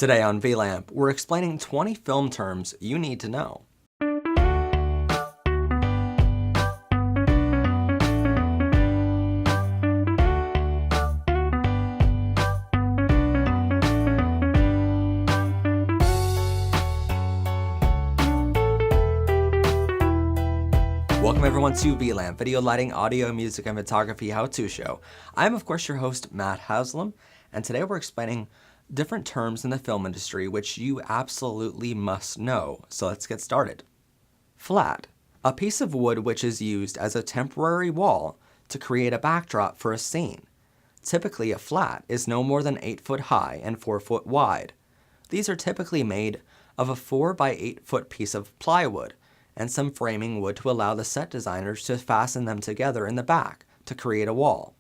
Today on VLAMP, we're explaining 20 film terms you need to know. Welcome everyone to VLAMP, Video Lighting, Audio, Music, and Photography How-To Show. I'm of course your host, Matt Haslam, and today we're explaining different terms in the film industry which you absolutely must know. So let's get started. Flat, a piece of wood which is used as a temporary wall to create a backdrop for a scene. Typically a flat is no more than 8 foot high and 4 foot wide. These are typically made of a 4 by 8 foot piece of plywood and some framing wood to allow the set designers to fasten them together in the back to create a wall.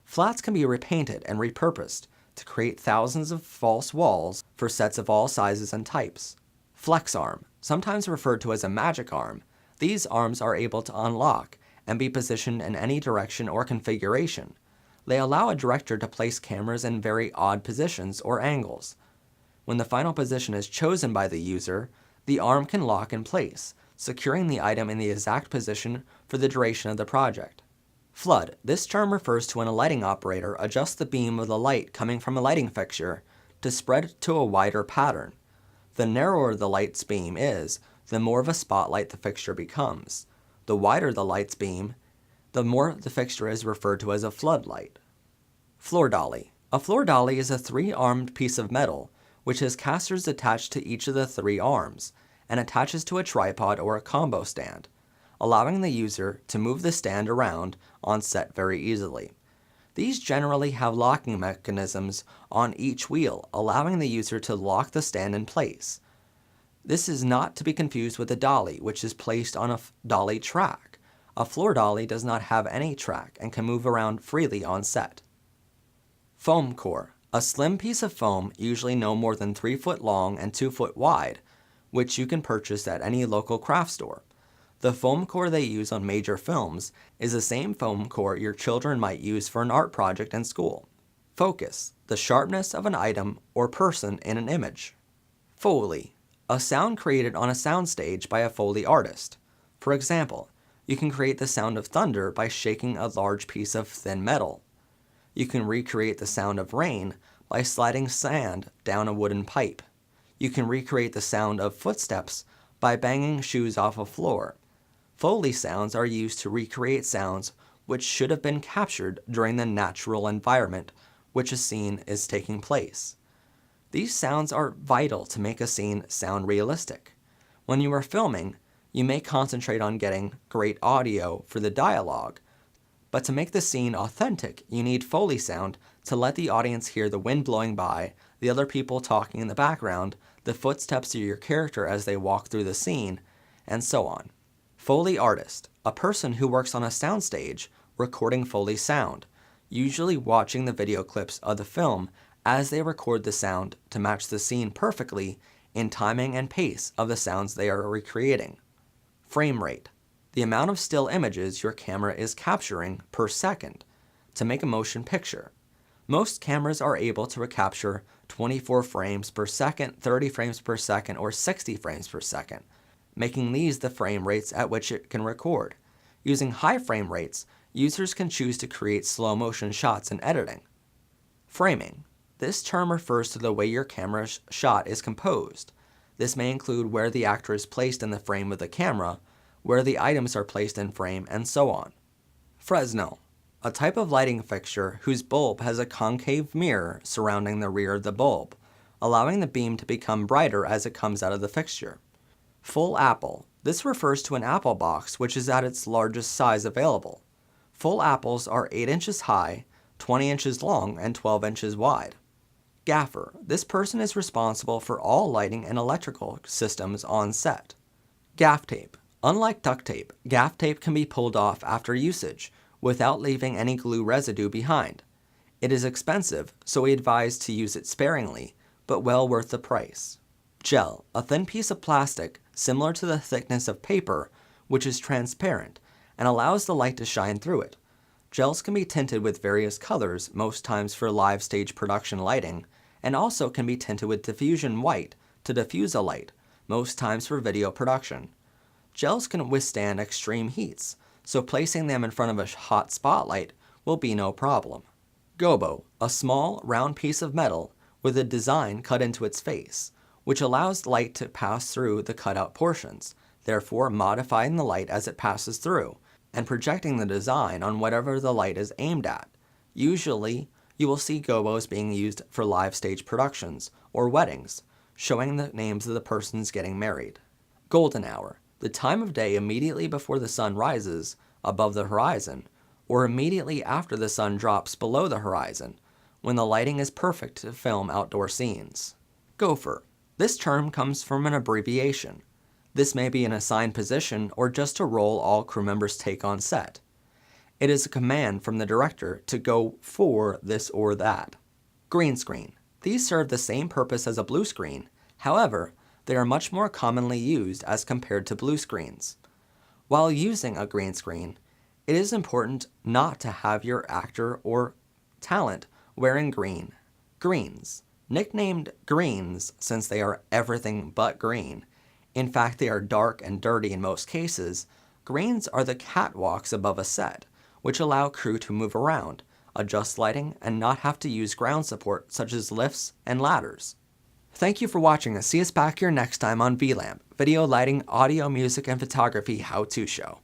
Flats can be repainted and repurposed to create thousands of false walls for sets of all sizes and types. Flex arm, sometimes referred to as a magic arm, these arms are able to unlock and be positioned in any direction or configuration. They allow a director to place cameras in very odd positions or angles. When the final position is chosen by the user, the arm can lock in place, securing the item in the exact position for the duration of the project. Flood, this term refers to when a lighting operator adjusts the beam of the light coming from a lighting fixture to spread to a wider pattern. The narrower the light's beam is, the more of a spotlight the fixture becomes. The wider the light's beam, the more the fixture is referred to as a floodlight. Floor dolly. A floor dolly is a 3-armed piece of metal which has casters attached to each of the 3 arms and attaches to a tripod or a combo stand, allowing the user to move the stand around on set very easily. These generally have locking mechanisms on each wheel, allowing the user to lock the stand in place. This is not to be confused with a dolly, which is placed on a dolly track. A floor dolly does not have any track and can move around freely on set. Foam core, a slim piece of foam usually no more than 3 foot long and 2 foot wide, which you can purchase at any local craft store. The foam core they use on major films is the same foam core your children might use for an art project in school. Focus, the sharpness of an item or person in an image. Foley, a sound created on a soundstage by a Foley artist. For example, you can create the sound of thunder by shaking a large piece of thin metal. You can recreate the sound of rain by sliding sand down a wooden pipe. You can recreate the sound of footsteps by banging shoes off a floor. Foley sounds are used to recreate sounds which should have been captured during the natural environment which a scene is taking place. These sounds are vital to make a scene sound realistic. When you are filming, you may concentrate on getting great audio for the dialogue, but to make the scene authentic, you need Foley sound to let the audience hear the wind blowing by, the other people talking in the background, the footsteps of your character as they walk through the scene, and so on. Foley Artist, a person who works on a soundstage recording Foley sound, usually watching the video clips of the film as they record the sound to match the scene perfectly in timing and pace of the sounds they are recreating. Frame rate, the amount of still images your camera is capturing per second to make a motion picture. Most cameras are able to capture 24 frames per second, 30 frames per second, or 60 frames per second, making these the frame rates at which it can record. Using high frame rates, users can choose to create slow motion shots in editing. Framing. This term refers to the way your camera's shot is composed. This may include where the actor is placed in the frame of the camera, where the items are placed in frame, and so on. Fresnel, a type of lighting fixture whose bulb has a concave mirror surrounding the rear of the bulb, allowing the beam to become brighter as it comes out of the fixture. Full apple. This refers to an apple box which is at its largest size available. Full apples are 8 inches high, 20 inches long, and 12 inches wide. Gaffer. This person is responsible for all lighting and electrical systems on set. Gaff tape. Unlike duct tape, gaff tape can be pulled off after usage without leaving any glue residue behind. It is expensive, so we advise to use it sparingly, but well worth the price. Gel, a thin piece of plastic similar to the thickness of paper, which is transparent and allows the light to shine through it. Gels can be tinted with various colors, most times for live stage production lighting, and also can be tinted with diffusion white to diffuse a light, most times for video production. Gels can withstand extreme heats, so placing them in front of a hot spotlight will be no problem. Gobo, a small, round piece of metal with a design cut into its face, which allows light to pass through the cutout portions, therefore modifying the light as it passes through, and projecting the design on whatever the light is aimed at. Usually, you will see gobos being used for live stage productions or weddings, showing the names of the persons getting married. Golden hour, the time of day immediately before the sun rises above the horizon, or immediately after the sun drops below the horizon, when the lighting is perfect to film outdoor scenes. Gopher. This term comes from an abbreviation. This may be an assigned position or just a role all crew members take on set. It is a command from the director to go for this or that. Green screen. These serve the same purpose as a blue screen, however, they are much more commonly used as compared to blue screens. While using a green screen, it is important not to have your actor or talent wearing green. Greens. Nicknamed greens since they are everything but green. In fact, they are dark and dirty in most cases. Greens are the catwalks above a set, which allow crew to move around, adjust lighting, and not have to use ground support such as lifts and ladders. Thank you for watching and see us back here next time on VLAMP, Video Lighting, Audio, Music, and Photography How-To Show.